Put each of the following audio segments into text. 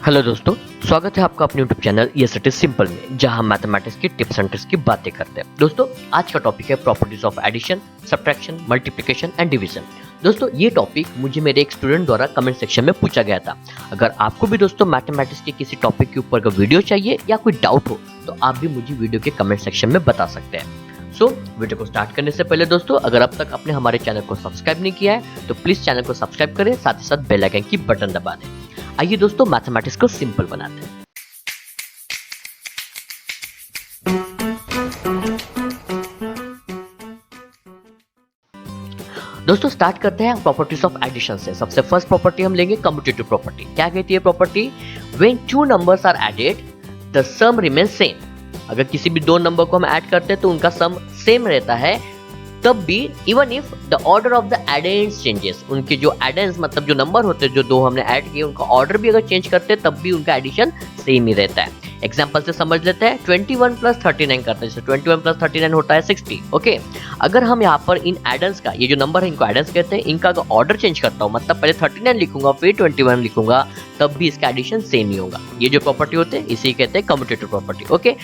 Hello दोस्तों, स्वागत है आपका अपने YouTube channel yes it is simple में, जहां हम मैथमेटिक्स की टिप्स एंड ट्रिक्स की बातें करते हैं। दोस्तों, आज का टॉपिक है properties of addition, subtraction, multiplication and division. दोस्तों, ये टॉपिक मुझे मेरे एक स्टूडेंट द्वारा कमेंट सेक्शन में पूछा गया था। अगर आपको भी दोस्तों मैथमेटिक्स के किसी टॉपिक के ऊपर का वीडियो चाहिए या कोई डाउट हो तो आप भी मुझे वीडियो के कमेंट सेक्शन में बता सकते हैं। वीडियो को स्टार्ट करने से पहले दोस्तों, अगर अब तक आपने हमारे चैनल को सब्सक्राइब नहीं किया है तो प्लीज चैनल को सब्सक्राइब करें, साथ ही साथ बेल आइकन की बटन दबा दें। आइए दोस्तों, मैथमेटिक्स को सिंपल बनाते हैं। दोस्तों, स्टार्ट करते हैं प्रॉपर्टीज ऑफ एडिशन से। सबसे फर्स्ट प्रॉपर्टी हम लेंगे कम्यूटेटिव प्रॉपर्टी। क्या कहती है property? When two numbers are added the sum remain same. अगर किसी भी दो नंबर को हम ऐड करते हैं तो उनका सम सेम रहता है, तब भी even if the order of the addends changes. उनके जो एडेंस मतलब जो नंबर होते हैं जो दो हमने ऐड किए, उनका ऑर्डर भी अगर चेंज करते हैं तब भी उनका एडिशन सेम ही रहता है। एग्जांपल से समझ लेते हैं। 21 प्लस 39 करते हैं, जैसे 21 प्लस 39 होता है 60। ओके, अगर हम यहाँ पर इन एडेंस का, ये जो नंबर है इनको एडेंस कहते हैं, इनका अगर ऑर्डर चेंज करता हूँ, मतलब पहले 39 लिखूंगा फिर 21 लिखूंगा, तब भी इसका एडिशन सेम ही होगा। ये जो प्रॉपर्टी होते हैं इसी कहते हैं कम्यूटेटिव प्रॉपर्टी। ओके,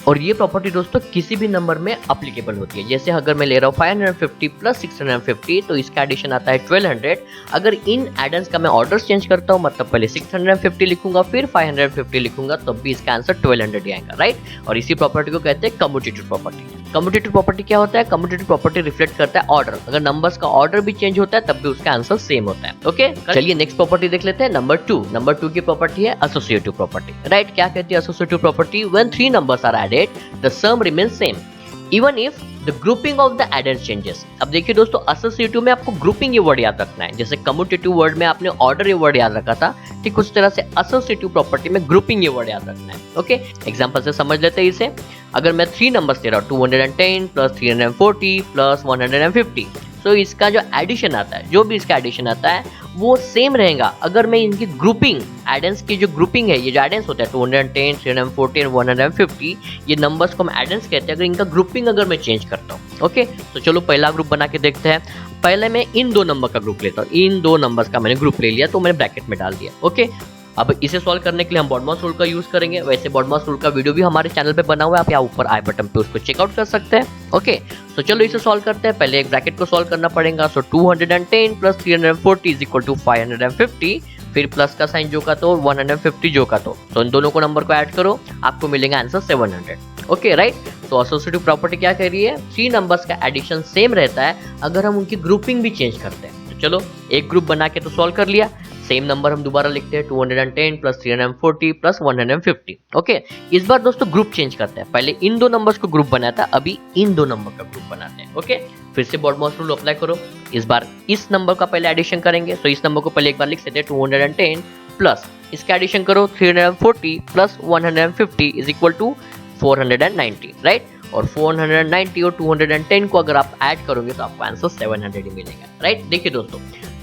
और ये प्रॉपर्टी दोस्तों किसी भी नंबर में एप्लीकेबल होती है। जैसे अगर मैं ले रहा हूँ 550 प्लस 650 तो इसका एडिशन आता है 1200। अगर इन एडेंस का मैं ऑर्डर चेंज करता हूँ, मतलब पहले 650 लिखूंगा फिर 550 लिखूंगा, तब भी इसका आंसर 1200 आएगा, राइट। और इसी प्रॉपर्टी को कहते हैं कम्यूटेटिव प्रॉपर्टी। कम्यूटेटिव प्रॉपर्टी क्या होता है? कम्यूटेटिव प्रॉपर्टी रिफ्लेक्ट करता है ऑर्डर। अगर नंबर्स का ऑर्डर भी चेंज होता है तब भी उसका आंसर सेम होता है। ओके, चलिए नेक्स्ट प्रॉपर्टी देख लेते हैं, नंबर 2। नंबर 2 की प्रॉपर्टी है एसोसिएटिव प्रॉपर्टी, राइट। क्या कहती है associative property? When three numbers are added the sum remains same even if the grouping of the addends changes। अब देखिए दोस्तों, एसोसिएटिव में आपको ग्रुपिंग ये वर्ड याद रखना है। जैसे कम्यूटेटिव वर्ड में आपने ऑर्डर ये वर्ड याद रखा था, ठीक उस तरह से एसोसिएटिव प्रॉपर्टी में ग्रुपिंग ये वर्ड याद रखना है। ओके, एग्जांपल से समझ लेते हैं इसे। अगर मैं 3 नंबर्स ले रहा हूँ, 210 प्लस 340 प्लस 150, तो इसका जो एडिशन आता है, जो भी इसका एडिशन आता है वो सेम रहेगा अगर मैं इनकी ग्रुपिंग, एडेंस की जो ग्रुपिंग है, ये जो एडेंस होता है 210, 340 और 150, ये नंबर्स को हम एडेंस कहते हैं, अगर इनका ग्रुपिंग अगर मैं चेंज करता हूँ। ओके, तो चलो पहला ग्रुप बना के देखते हैं। पहले मैं इन दो नंबर का ग्रुप लेता हूँ। इन दो नंबर्स का मैंने ग्रुप ले लिया तो मैंने ब्रैकेट में डाल दिया। ओके, अब इसे सॉल्व करने के लिए हम बॉडमास रूल का यूज करेंगे। वैसे बॉडमास रूल का वीडियो भी हमारे चैनल पे बना हुआ है, आप यहाँ ऊपर आई बटन पे उसको चेकआउट कर सकते हैं। ओके, तो चलो इसे सॉल्व करते हैं। पहले एक ब्रैकेट को सॉल्व करना पड़ेगा। सो 210 प्लस 340 इज इक्वल टू 550, फिर प्लस का साइन जो का तो 150 जो का तो इन दोनों को नंबर को ऐड करो, आपको मिलेगा आंसर 700। Okay, right. तो एसोसिएटिव प्रॉपर्टी क्या कह रही है? थ्री नंबर्स का एडिशन सेम रहता है अगर हम उनकी ग्रुपिंग भी चेंज करते हैं। तो चलो एक ग्रुप बना के तो सॉल्व कर लिया। सेम नंबर हम दोबारा लिखते हैं, 210 प्लस 340 प्लस 150। ओके, इस बार दोस्तों ग्रुप चेंज करते हैं। पहले इन दो नंबर्स को ग्रुप बनाया था, अभी इन दो नंबर का ग्रुप बनाते हैं। ओके, फिर से बॉडमास रूल अप्लाई करो। इस बार इस नंबर का पहले एडिशन करेंगे। तो इस नंबर को पहले एक बार लिख सकते हैं, 210 प्लस इसका एडिशन करो 340 plus 150 is equal to 490, right. और 490 और 210 को अगर आप ऐड करोगे तो आपको आंसर 700 ही मिलेगा, राइट। देखिए दोस्तों,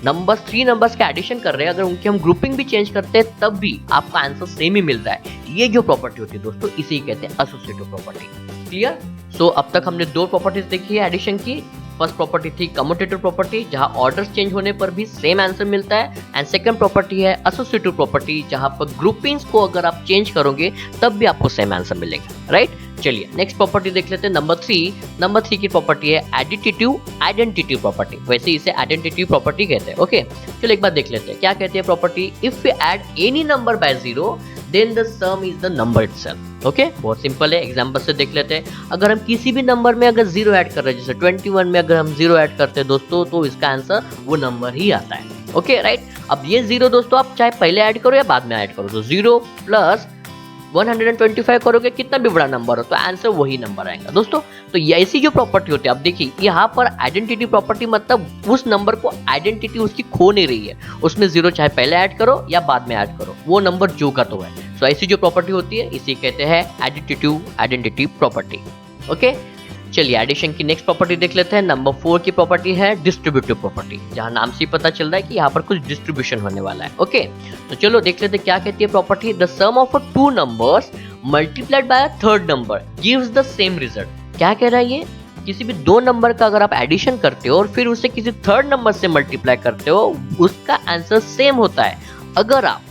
नंबर्स 3 नंबर्स का एडिशन कर रहे हैं, अगर उनकी हम ग्रुपिंग भी चेंज करते हैं तब भी आपका आंसर सेम ही मिलता है। ये जो प्रॉपर्टी होती है दोस्तों, इसी कहते हैं एसोसिएटिव प्रॉपर्टी। क्लियर? सो अब तक हमने दो प्रॉपर्टीज देखी है एडिशन की। फर्स्ट प्रॉपर्टी थी कम्यूटेटिव प्रॉपर्टी, जहां ऑर्डर्स चेंज होने पर भी सेम आंसर मिलता है। एंड सेकंड प्रॉपर्टी है एसोसिएटिव प्रॉपर्टी, जहां पर ग्रुपिंग्स को अगर आप चेंज करोगे तब भी आपको सेम आंसर मिलेगा, राइट। चलिए नेक्स्ट प्रॉपर्टी देख लेते हैं, नंबर 3। नंबर 3 की प्रॉपर्टी है एडिटिव आइडेंटिटी प्रॉपर्टी। वैसे इसे आइडेंटिटी प्रॉपर्टी कहते हैं। ओके, चलो एक बार देख लेते हैं क्या कहती है property. If we add any number by 0 then the sum is the number itself. Okay, बहुत सिंपल है। एग्जांपल से देख लेते हैं। अगर हम किसी भी नंबर में अगर 0 ऐड कर रहे हैं, जैसे 21 में अगर हम 0 ऐड करते हैं दोस्तों, तो इसका आंसर वो नंबर ही आता है। Okay, right. अब ये 0 दोस्तों आप चाहे पहले ऐड करो या बाद में ऐड करो, तो 0 प्लस 125 करोगे, कितना भी बड़ा नंबर हो तो आंसर वही नंबर आएगा दोस्तों। तो ऐसी जो प्रॉपर्टी होती है, अब देखिए यहाँ पर आइडेंटिटी प्रॉपर्टी मतलब उस नंबर को आइडेंटिटी उसकी खो नहीं रही है। उसमें 0 चाहे पहले ऐड करो या बाद में ऐड करो, वो नंबर जो का तो है। सो ऐसी जो प्रॉपर्टी होती है इसी कहते हैं एडिटिव आइडेंटिटी प्रॉपर्टी। ओके, चलिए एडिशन की नेक्स्ट प्रॉपर्टी देख लेते हैं। नंबर 4 की प्रॉपर्टी है डिस्ट्रीब्यूटिव प्रॉपर्टी, जहां नाम से पता चल रहा है कि यहाँ पर कुछ डिस्ट्रीब्यूशन होने वाला है। ओके, तो चलो देख लेते हैं क्या कहती है property. The sum of 2 numbers multiplied by a third number gives the same result. क्या कह रहा है ये? किसी भी दो नंबर का अगर आप एडिशन करते हो और फिर उसे किसी थर्ड नंबर से मल्टीप्लाई करते हो, उसका आंसर सेम होता है अगर आप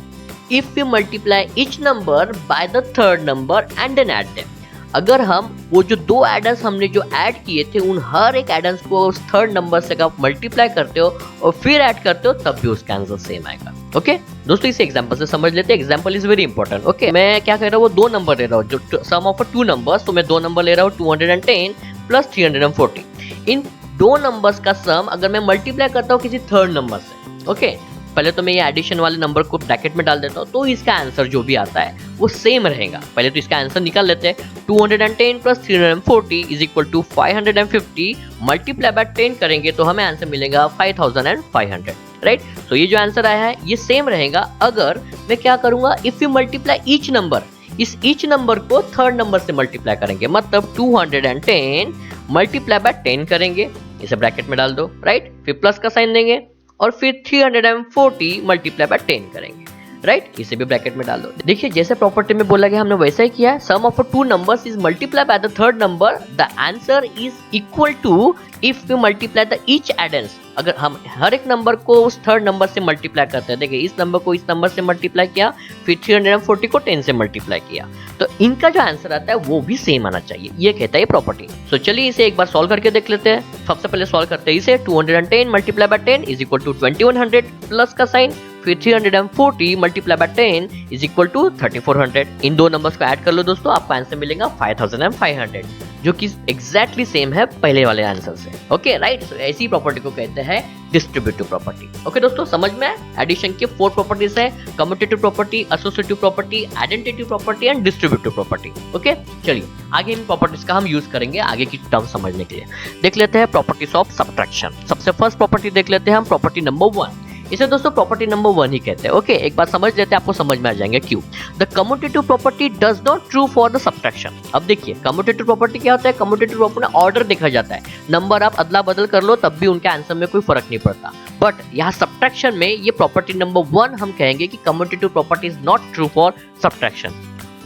if you multiply each number by the third number and then add them. अगर हम वो जो दो एडर्स हमने जो ऐड किए थे उन हर एक एडर्स को उस थर्ड नंबर से आप मल्टीप्लाई करते हो और फिर ऐड करते हो तब भी उसका आंसर सेम आएगा। ओके दोस्तों, इसे एग्जांपल से समझ लेते हैं। Example is very important. Okay, मैं क्या कह रहा हूँ, वो दो नंबर ले रहा हूँ, जो सम ऑफ टू नंबर्स, तो मैं दो नंबर ले रहा हूँ 210 प्लस 340। इन दो नंबर्स का सम अगर मैं मल्टीप्लाई करता हूँ किसी थर्ड नंबर से, ओके, पहले तो मैं ये एडिशन वाले नंबर को ब्रैकेट में डाल देता हूँ, तो इसका आंसर जो भी आता है वो सेम रहेगा। पहले तो इसका आंसर निकाल लेते हैं। 210 plus 340 is equal to 550, multiply by 10 करेंगे तो हमें आंसर मिलेगा 5500, राइट। तो ये जो आंसर आया है ये सेम रहेगा अगर मैं क्या करूंगा, if you multiply each number, इस ईच नंबर को थर्ड नंबर से मल्टीप्लाई करेंगे, मतलब 210 मल्टीप्लाई बाय 10 करेंगे, इसे ब्रैकेट में डाल दो, राइट, फिर प्लस का साइन देंगे और फिर 340 मल्टीप्लाई बाय 10 करेंगे, राइट, इसे भी ब्रैकेट में डाल दो। देखिए जैसे प्रॉपर्टी में बोला गया हमने वैसा ही किया है। Sum of two numbers is multiply by the third number, the answer is equal to if you multiply the each addends. अगर हम हर एक नंबर को उस थर्ड नंबर से मल्टीप्लाई करते हैं, देखिए इस नंबर को इस नंबर से मल्टीप्लाई किया, फिर 340 को 10 से मल्टीप्लाई किया, तो इनका जो आंसर आता है वो भी सेम आना चाहिए, ये कहता है प्रॉपर्टी। तो चलिए इसे एक बार सॉल्व करके देख लेते हैं। सबसे पहले सॉल्व करते हैं इसे। 210 multiply by 10 is equal to 2100, plus का साइन, फिर 340 multiply by 10 is equal to 3400। इन दो नंबर्स को ऐड कर लो दोस्तों, आपको आंसर मिलेगा 5500, जो कि एग्जैक्टली सेम है पहले वाले आंसर से। ओके राइट, तो ऐसी प्रॉपर्टी को कहते हैं डिस्ट्रीब्यूटिव प्रॉपर्टी। ओके दोस्तों, समझ में एडिशन के 4 प्रॉपर्टीज है, commutative property, associative property, identity property and distributive property. Okay चलिए आगे इन प्रॉपर्टीज का हम यूज करेंगे आगे की टर्म समझने के लिए। देख लेते हैं प्रॉपर्टीज ऑफ सब्ट्रैक्शन। सबसे फर्स्ट प्रॉपर्टी देख लेते हैं हम, प्रॉपर्टी नंबर 1। इसे दोस्तों प्रॉपर्टी नंबर 1 ही कहते हैं। ओके, एक बात समझ लेते हैं, आपको समझ में आ जाएंगे क्यों। The commutative property does not true for the subtraction. अब देखिए कम्यूटेटिव प्रॉपर्टी क्या होता है, कम्यूटेटिव प्रॉपर्टी में ऑर्डर देखा जाता है, नंबर आप अदला बदल कर लो तब भी उनके आंसर में कोई फर्क नहीं पड़ता। बट यहाँ सब्ट्रैक्शन में ये प्रॉपर्टी नंबर 1 हम कहेंगे कि commutative property is not true for subtraction.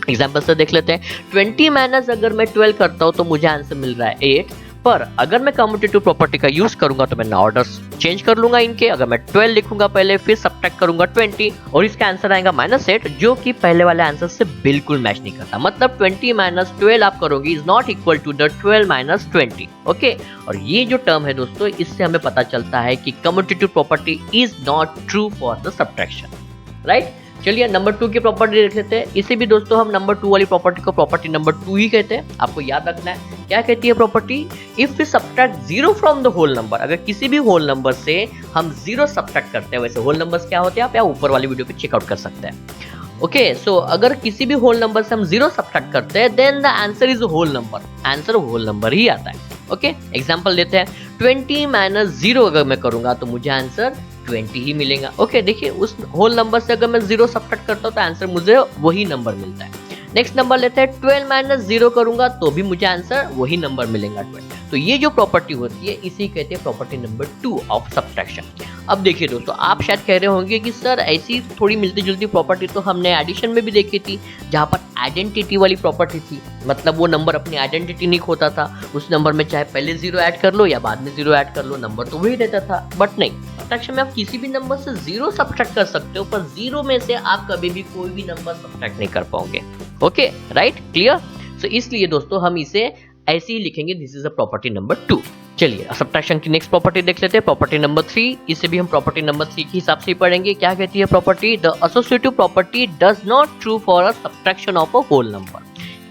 Example से देख लेते हैं। 20 माइनस अगर मैं 12 करता हूँ तो मुझे आंसर मिल रहा है 8, पर अगर मैं कम्यूटेटिव प्रॉपर्टी का यूज करूंगा तो मैं ऑर्डर्स चेंज कर लूंगा इनके। अगर मैं 12 लिखूंगा पहले, फिर सब्ट्रैक्ट करूंगा 20 और इसका आंसर आएगा -8, जो कि पहले वाले आंसर से बिल्कुल मैच नहीं करता। मतलब 20 माइनस 12 आप करोगे is not equal to the 12 minus 20। Okay, और ये जो टर्म है दोस्तों, इससे हमें पता चलता है कि commutative property is not true for the subtraction, right. चलिए नंबर 2 की प्रॉपर्टी देख लेते हैं। इसे भी दोस्तों हम नंबर 2 वाली प्रॉपर्टी को प्रॉपर्टी नंबर 2 ही कहते हैं। आपको याद रखना है क्या कहती है property, if we subtract 0 from the whole number. अगर किसी भी होल नंबर से हम 0 सब्ट्रैक्ट करते हैं, वैसे होल नंबर्स क्या होते हैं आप यहाँ ऊपर वाली वीडियो पे चेकआउट कर सकते हैं। ओके, सो अगर किसी भी होल नंबर से हम 0 सब्ट्रैक्ट करते हैं, then the answer is whole number, answer whole number ही आता है। ओके, एग्जांपल देते हैं। 20 माइनस 0 अगर मैं करूंगा तो मुझे आंसर 20 ही मिलेगा। ओके, देखिए उस होल नंबर से अगर मैं 0 सब्ट्रैक्ट करता हूँ तो आंसर मुझे वही नंबर मिलता है। नेक्स्ट नंबर लेते हैं। 12 माइनस 0 करूंगा तो भी मुझे आंसर वही नंबर मिलेगा 12। तो ये जो प्रॉपर्टी होती है इसी कहते हैं प्रॉपर्टी नंबर 2 ऑफ सब्ट्रैक्शन। अब देखिए दोस्तों, आप शायद कह रहे होंगे कि सर ऐसी थोड़ी मिलती जुलती प्रॉपर्टी तो हमने एडिशन में भी देखी थी, जहां पर आइडेंटिटी वाली प्रॉपर्टी थी, मतलब वो नंबर अपनी आइडेंटिटी नहीं खोता था, उस नंबर में चाहे पहले 0 ऐड कर लो या बाद में 0 ऐड कर लो, नंबर तो वही रहता था। बट नहीं, सब्ट्रैक्शन में आप किसी भी नंबर से 0 सब्ट्रैक्ट कर सकते हो, पर 0 में से आप कभी भी कोई भी नंबर सब्ट्रैक्ट नहीं कर पाओगे। Okay right, clear. सो इसलिए दोस्तों हम इसे ऐसे ही लिखेंगे, this is a property number 2। चलिए सब्ट्रैक्शन की नेक्स्ट प्रॉपर्टी देख लेते हैं, प्रॉपर्टी नंबर 3। इसे भी हम प्रॉपर्टी नंबर 3 के हिसाब से ही पढ़ेंगे। क्या कहती है property, the associative property does not true for a subtraction of a whole number.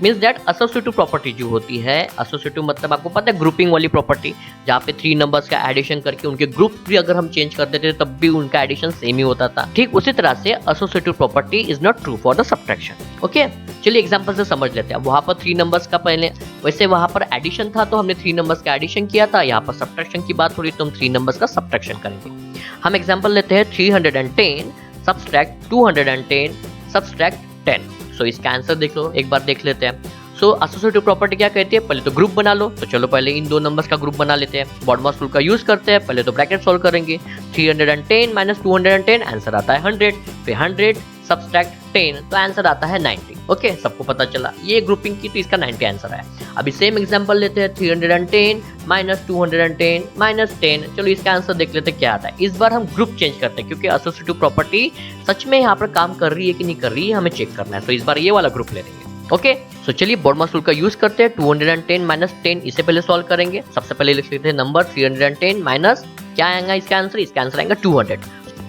Means that associative property जो होती है, एसोसिएटिव मतलब आपको पता है ग्रुपिंग वाली प्रॉपर्टी, जहाँ पे 3 नंबर्स का एडिशन करके उनके ग्रुप भी अगर हम चेंज कर देते तब भी उनका एडिशन सेम ही होता था। ठीक उसी तरह से associative property is not true for the subtraction. Okay, चलिए एग्जांपल से समझ लेते हैं। वहां पर 3 नंबर्स का पहले, वैसे वहां पर एडिशन था तो हमने 3 नंबर्स का एडिशन किया था, यहाँ पर सब्ट्रैक्शन की बात हो रही तो हम 3 नंबर्स का सब्ट्रैक्शन करेंगे। हम एग्जांपल लेते हैं 310 सब्ट्रैक्ट 210 सब्ट्रैक्ट 10। सो इसका आंसर देख लो, एक बार देख लेते हैं। सो एसोसिएटिव प्रॉपर्टी क्या कहती है, पहले तो ग्रुप बना लो। तो चलो पहले इन 2 नंबर्स का ग्रुप बना लेते हैं। बॉडमास रूल का यूज करते हैं। पहले तो ब्रैकेट सॉल्व करेंगे। 310 माइनस 210, आंसर आता है 100। फिर 100 सब्ट्रैक्ट 10 तो आंसर आता है 90। ओके, सबको पता चला ये ग्रुपिंग की, तो इसका 90 आंसर है। अभी सेम एग्जांपल लेते हैं 310 माइनस 210 माइनस 10। चलो इसका आंसर देख लेते हैं क्या आता है। इस बार हम ग्रुप चेंज करते हैं क्योंकि एसोसिएटिव प्रॉपर्टी सच में यहाँ पर काम कर रही है कि नहीं कर रही है हमें चेक करना है। तो इस बार ये वाला ग्रुप ले लेंगे। ओके, सो चलिए BODMAS रूल का यूज करते हैं। 210 माइनस 10 इसे पहले सॉल्व करेंगे। सबसे पहले लिख लेते हैं नंबर 310 माइनस क्या आएगा इसका आंसर आएगा 200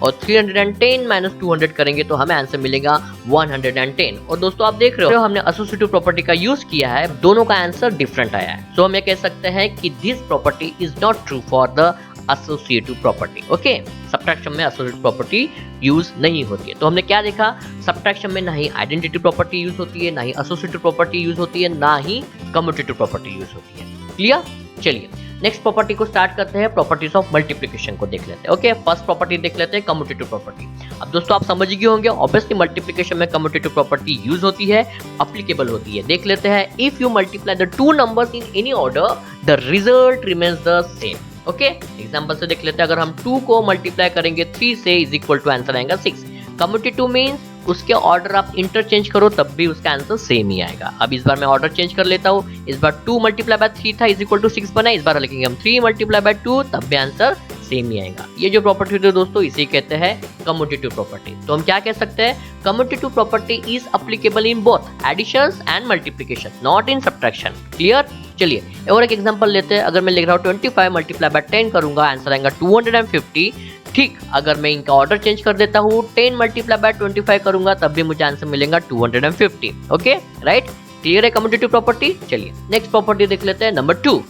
और 310 माइनस 200 करेंगे तो हमें आंसर मिलेगा 110। और दोस्तों आप देख रहे हो हमने एसोसिएटिव प्रॉपर्टी का यूज किया है, दोनों का आंसर डिफरेंट आया है। सो हम ये कह सकते हैं कि this property is not true for the associative property. Okay, subtraction में एसोसिएटिव प्रॉपर्टी यूज नहीं होती है। तो हमने क्या देखा, सब्ट्रैक्शन में ना ही आइडेंटिटी प्रॉपर्टी यूज होती है, ना ही एसोसिएटिव प्रॉपर्टी यूज होती है, ना ही कम्यूटेटिव प्रॉपर्टी यूज होती है। क्लियर? चलिए नेक्स्ट प्रॉपर्टी को स्टार्ट करते हैं। प्रॉपर्टीज ऑफ मल्टीप्लिकेशन को देख लेते हैं। ओके, फर्स्ट प्रॉपर्टी देख लेते हैं कम्यूटेटिव प्रॉपर्टी। अब दोस्तों आप समझ गए होंगे, ऑब्वियसली मल्टीप्लिकेशन में कम्यूटेटिव प्रॉपर्टी यूज होती है, एप्लीकेबल होती है। देख लेते हैं, if you multiply the two numbers in any order the result remains the same. Okay, example से देख लेते हैं, अगर हम 2 को मल्टीप्लाई करेंगे 3 से इज इक्वल टू आंसर आएगा 6। कम्यूटेटिव मींस उसके ऑर्डर आप इंटरचेंज करो तब भी उसका आंसर सेम ही आएगा। अब इस बार मैं ऑर्डर चेंज कर लेता हूँ। इस बार 2 मल्टीप्लाई बाय 3 था इज इक्वल टू 6 बना, इस बार लिखेंगे हम 3 मल्टीप्लाई बाय 2 तब भी आंसर सेम ही आएगा। ये जो प्रॉपर्टी होती है दोस्तों इसे कहते हैं कम्यूटेटिव प्रॉपर्टी। तो हम क्या कह सकते हैं, commutative property is applicable in both additions and multiplication, not in subtraction. Clear? चलिए और एक एग्जांपल लेते हैं। अगर मैं लिख रहा हूँ 25 मल्टीप्लाई बाय 10 करूंगा, आंसर आएगा 250। ठीक, अगर मैं इनका ऑर्डर चेंज कर देता हूँ, 10 मल्टीप्लाई बाय 25 करूंगा तब भी मुझे आंसर मिलेगा 250। Okay, right? क्लियर है कम्यूटेटिव प्रॉपर्टी? चलिए नेक्स्ट प्रॉपर्टी देख लेते हैं, नंबर 2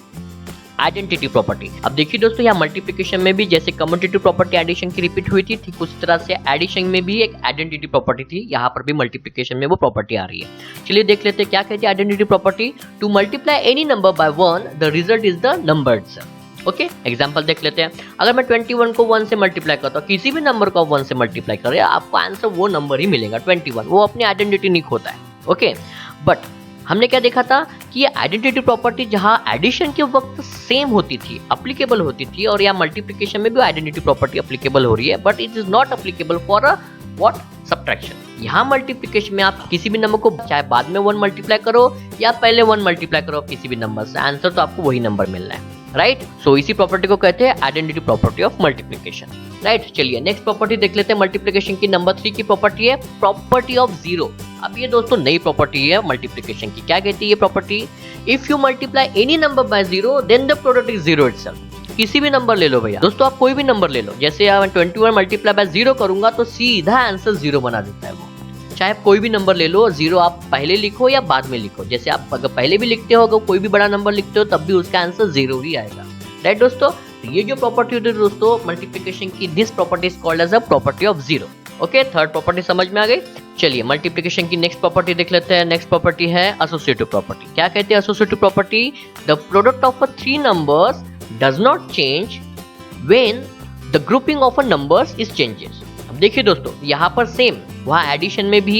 आइडेंटिटी प्रॉपर्टी। अब देखिए दोस्तों, यहाँ मल्टीप्लिकेशन में भी जैसे कम्यूटेटिव प्रॉपर्टी एडिशन की रिपीट हुई थी, ठीक उसी तरह से एडिशन में भी एक आइडेंटिटी प्रॉपर्टी थी। यहाँ पर भी मल्टीप्लिकेशन में वो प्रॉपर्टी आ रही है। चलिए देख लेते हैं क्या कहती है identity property. To multiply any number bye 1 the result is the number itself. Okay, example देख लेते हैं। अगर मैं 21 को 1 से मल्टीप्लाई करता हूँ, किसी भी नंबर को 1 से मल्टीप्लाई करें, आपको आंसर वो नंबर ही मिलेगा 21। वो अपनी आइडेंटिटी नहीं खोता है। ओके, बट हमने क्या देखा था कि ये आइडेंटिटी प्रॉपर्टी जहां एडिशन के वक्त सेम होती थी, एप्लीकेबल होती थी, और यहाँ मल्टीप्लिकेशन में भी आइडेंटिटी प्रॉपर्टी एप्लीकेबल हो रही है, but it is not applicable for a what subtraction. यहाँ मल्टीप्लिकेशन में आप किसी भी नंबर को चाहे बाद में 1 मल्टीप्लाई करो या पहले 1 मल्टीप्लाई करो किसी भी नंबर से, आंसर तो आपको वही नंबर मिलना है। राइट? सो इसी प्रॉपर्टी को कहते हैं identity property of multiplication. Right? चलिए नेक्स्ट प्रॉपर्टी देख लेते हैं मल्टीप्लिकेशन की। नंबर 3 की प्रॉपर्टी है प्रॉपर्टी ऑफ जीरो। अब ये दोस्तों नई प्रॉपर्टी है मल्टीप्लिकेशन की। क्या कहती है ये property? If you multiply any number by zero then the product is zero itself. किसी भी नंबर ले लो भैया, दोस्तों आप कोई भी नंबर ले लो, जैसे 21 मल्टीप्लाई बाय 0 करूंगा तो सीधा आंसर 0 बना देता है वो। चाहे आप कोई भी नंबर ले लो, 0 आप पहले लिखो या बाद में लिखो, जैसे आप अगर पहले भी लिखते हो, अगर कोई भी बड़ा नंबर लिखते हो तब भी उसका आंसर 0 ही आएगा। राइट दोस्तों? तो ये जो प्रॉपर्टी होती है दोस्तों मल्टीप्लिकेशन की, this property is called as a property of zero. Okay, third property समझ में आ गई। चलिए मल्टीप्लिकेशन की नेक्स्ट प्रॉपर्टी देख लेते हैं। नेक्स्ट प्रॉपर्टी है एसोसिएटिव प्रॉपर्टी। क्या कहते हैं associative property? The product of 3 numbers does not change when the grouping of numbers is changes. अब देखिए दोस्तों, यहाँ पर सेम, वहाँ एडिशन में भी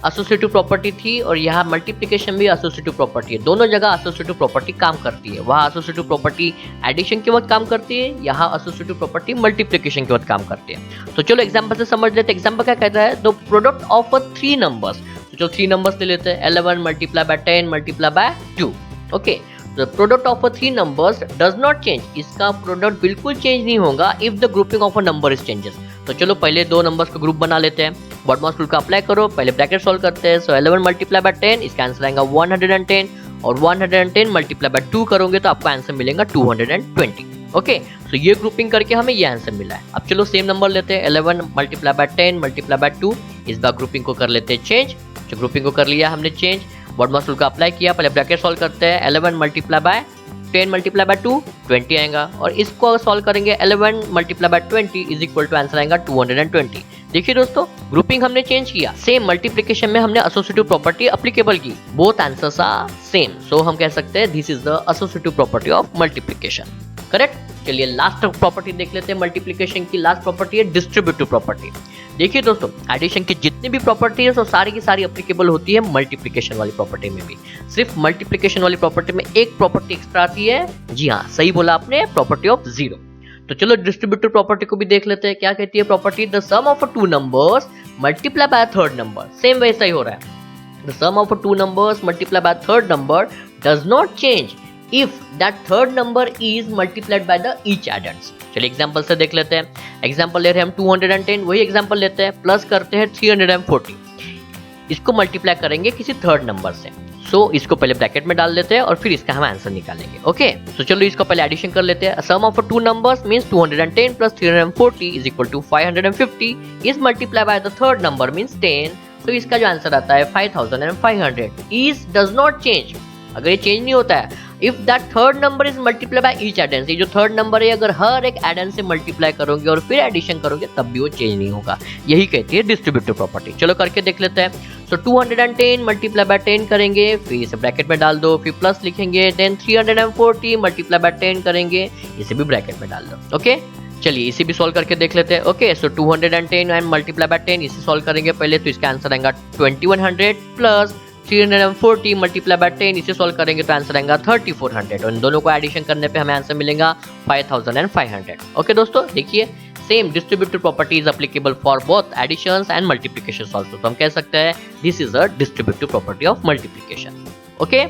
एसोसिएटिव प्रॉपर्टी थी और यहाँ मल्टीप्लिकेशन भी एसोसिएटिव प्रॉपर्टी है। दोनों जगह एसोसिएटिव प्रॉपर्टी काम करती है। वहाँ एसोसिएटिव प्रॉपर्टी एडिशन के वक्त काम करती है, यहाँ एसोसिएटिव प्रॉपर्टी मल्टीप्लिकेशन के वक्त काम करती है। तो चलो एग्जांपल से समझ लेते हैं। एग्जांपल क्या कहता है? The product of 3 numbers. तो चलो 3 नंबर्स ले लेते हैं, 11 multiply by 10 multiply by 2। Okay, the product of 3 numbers does not change. इसका प्रोडक्ट बिल्कुल चेंज नहीं होगा if the grouping of a number is changes. तो चलो पहले 2 नंबर्स का ग्रुप बना लेते हैं। BODMAS रूल का अप्लाई करो, पहले ब्रैकेट सॉल्व करते हैं। सो 11 मल्टीप्लाई बाय 10, इसका आंसर आएगा 110, और 110 मल्टीप्लाई बाय 2 करोगे तो आपका आंसर मिलेगा 220। ओके, सो ये ग्रुपिंग करके हमें ये आंसर मिला है। अब चलो सेम नंबर लेते हैं, 11 मल्टीप्लाई बाय 10 मल्टीप्लाई बाय 2। इस बार ग्रुपिंग को कर लेते हैं चेंज। जो ग्रुपिंग को कर लिया हमने चेंज, BODMAS रूल का अप्लाई किया, पहले ब्रैकेट सॉल्व करते हैं। 11 मल्टीप्लाई बाय 10 मल्टीप्लाई बाय 2 20 आएगा, और इसको सॉल्व करेंगे 11 multiply by 20 is equal to answer आएगा 220। देखिए दोस्तों, ग्रुपिंग हमने चेंज किया, सेम मल्टीप्लिकेशन में हमने एसोसिएटिव प्रॉपर्टी एप्लीकेबल की, बोथ आंसर्स आर सेम। सो हम कह सकते हैं this is the associative property of multiplication. Correct? चलिए लास्ट प्रॉपर्टी देख लेते हैं मल्टीप्लिकेशन की। लास्ट प्रॉपर्टी है डिस्ट्रीब्यूटिव प्रॉपर्टी। देखिए दोस्तों, एडिशन की जितनी भी प्रॉपर्टी है वो सारी की सारी एप्लीकेबल होती है मल्टीप्लिकेशन वाली प्रॉपर्टी में भी। सिर्फ मल्टीप्लिकेशन वाली प्रॉपर्टी में एक प्रॉपर्टी एक्स्ट्रा आती है। जी हाँ, सही बोला आपने, प्रॉपर्टी ऑफ जीरो। तो चलो डिस्ट्रीब्यूटिव प्रॉपर्टी को भी देख लेते हैं। क्या कहती है property? The sum of 2 numbers multiply by 3rd number. Same वैसा ही हो रहा है। The sum of two numbers multiply by third number does not change if that third number is multiplied by the each addends. चलिए example से देख लेते हैं। एग्जांपल ले रहे हैं हम 210, वही एग्जांपल लेते हैं, प्लस करते हैं 340, इसको मल्टीप्लाई करेंगे किसी थर्ड नंबर से। सो इसको पहले ब्रैकेट में डाल देते हैं और फिर इसका हम आंसर निकालेंगे। ओके, तो चलो इसको पहले एडिशन कर लेते हैं। Sum of two numbers means 210 plus 340 is equal to 550 is multiply by the third number means 10। तो इसका जो आंसर आता है 5500 इज डज नॉट चेंज। अगर ये चेंज नहीं होता है, if that third number is multiply by each addends, ये जो थर्ड नंबर है अगर हर एक एडेंस से मल्टीप्लाई करोगे और फिर एडिशन करोगे तब भी वो चेंज नहीं होगा। यही कहती है डिस्ट्रीब्यूटिव प्रॉपर्टी। चलो करके देख लेते हैं। सो 210 मल्टीप्लाई बाय 10 करेंगे, फिर इसे ब्रैकेट में डाल दो, फिर प्लस लिखेंगे, देन 340 मल्टीप्लाई बाय 10 करेंगे, इसे भी ब्रैकेट में डाल दो। ओके, चलिए इसे भी सॉल्व करके देख लेते हैं। Okay, so 210 and multiply by 10 इसे सॉल्व करेंगे पहले, तो इसका आंसर आएगा 2100 प्लस 340 मल्टीप्लाई बाय 10 इसे सॉल्व करेंगे तो आंसर आएगा 3400 और इन दोनों को एडिशन करने पे हमें आंसर मिलेगा 5500। ओके दोस्तों, देखिए same distributive property is applicable for both additions and multiplications also. तो हम कह सकते हैं this is a distributive property of multiplication. Okay,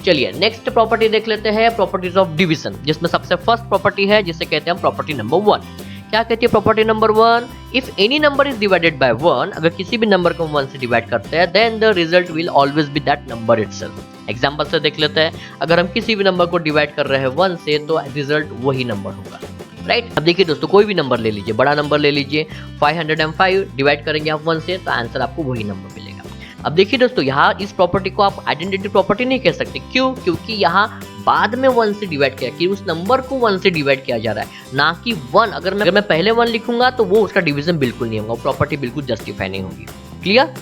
चलिए नेक्स्ट प्रॉपर्टी देख लेते हैं, प्रॉपर्टीज ऑफ डिवीजन, जिसमें सबसे फर्स्ट प्रॉपर्टी है जिसे कहते हैं हम प्रॉपर्टी नंबर 1। क्या कहती है property number 1? If any number is divided bye 1, अगर किसी भी नंबर को 1 से डिवाइड करते हैं then the result will always be that number itself. Example से देख लेते हैं। अगर हम किसी भी नंबर को डिवाइड कर रहे हैं 1 से तो रिजल्ट वही नंबर होगा, राइट। अब देखिए दोस्तों, कोई भी नंबर ले लीजिए, बड़ा नंबर ले लीजिए, 505 डिवाइड करेंगे आप 1 से तो आंसर आपको वही नंबर मिलेगा। अब देखिए दोस्तों, यहाँ इस प्रॉपर्टी को आप आइडेंटिटी प्रॉपर्टी नहीं कह सकते। क्यों? क्योंकि यहाँ बाद में 1 से डिवाइड किया कि उस नंबर को 1 से डिवाइड किया जा रहा है, ना कि 1। अगर मैं पहले 1 लिखूंगा तो वो उसका डिवीजन बिल्कुल नहीं होगा, वो प्रॉपर्टी बिल्कुल जस्टिफाई नहीं होगी। क्लियर?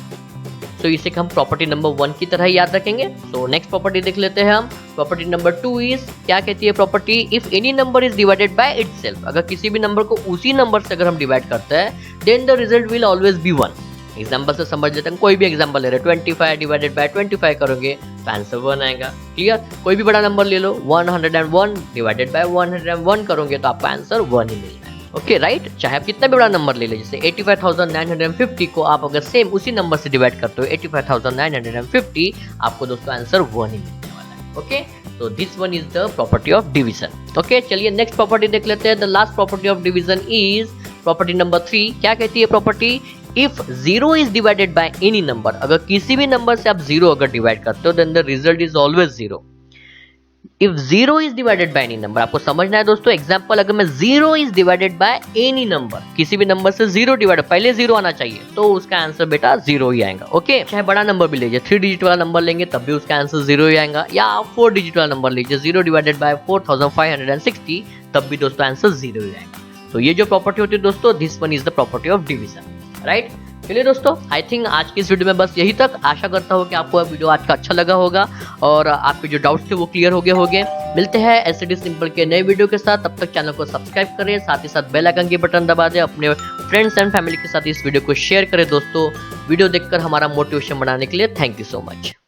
तो इसे हम प्रॉपर्टी नंबर 1 की तरह ही याद रखेंगे। तो नेक्स्ट प्रॉपर्टी देख लेते हैं हम। प्रॉपर्टी नंबर 2 इज, क्या कहती है property? If any number is divided by itself, अगर किसी भी नंबर को उसी नंबर से अगर हम डिवाइड करते हैं then the result will always be 1। Example से समझ लेते हैं, कोई भी एग्जाम्पल ले रहे हैं, 25 डिवाइडेड बाय 25 करोगे तो आंसर 1 आएगा। क्लियर? कोई भी बड़ा नंबर ले लो, 101 डिवाइडेड बाय 101 करोगे तो आपका आंसर 1 ही मिलना है। Okay, right. चाहे आप कितना भी बड़ा नंबर ले लो, जैसे 85,950 को आप अगर सेम उसी नंबर से डिवाइड करते हो 85,950, आपको दोस्तों आंसर 1 ही मिलने वाला है। ओके, तो this one is the property of division. Okay, चलिए नेक्स्ट प्रॉपर्टी देख लेते हैं। The last property of division is property number 3। क्या कहती है property? If 0 is divided by any number, अगर किसी भी नंबर से आप 0 अगर डिवाइड करते हो then the result is always 0। If 0 is divided by any number, आपको समझना है दोस्तों। एग्जांपल, अगर मैं 0 is divided by any number, किसी भी नंबर से 0 डिवाइड, पहले 0 आना चाहिए तो उसका आंसर बेटा 0 ही आएगा। ओके, चाहे बड़ा नंबर भी लीजिए, 3 डिजिट वाला नंबर लेंगे तब भी उसका आंसर 0 ही आएगा, या आप 4 डिजिट वाला नंबर लीजिए, 0 डिवाइडेड बाय 4560 तब भी दोस्तों आंसर 0 ही आएगा। तो ये जो प्रॉपर्टी होती है दोस्तों, this one is the property of division, right. चलिए दोस्तों, आई थिंक आज की इस वीडियो में बस यही तक। आशा करता हूँ कि आपको वीडियो आज का अच्छा लगा होगा और आपके जो डाउट्स थे वो क्लियर हो गए होंगे। मिलते हैं एसडी सिंपल के नए वीडियो के साथ, तब तक चैनल को सब्सक्राइब करें, साथ ही साथ बेल आइकन की बटन दबा दें, अपने फ्रेंड्स एंड फैमिली के साथ इस वीडियो को शेयर करें। दोस्तों, वीडियो देखकर हमारा मोटिवेशन बढ़ाने के लिए थैंक यू सो मच।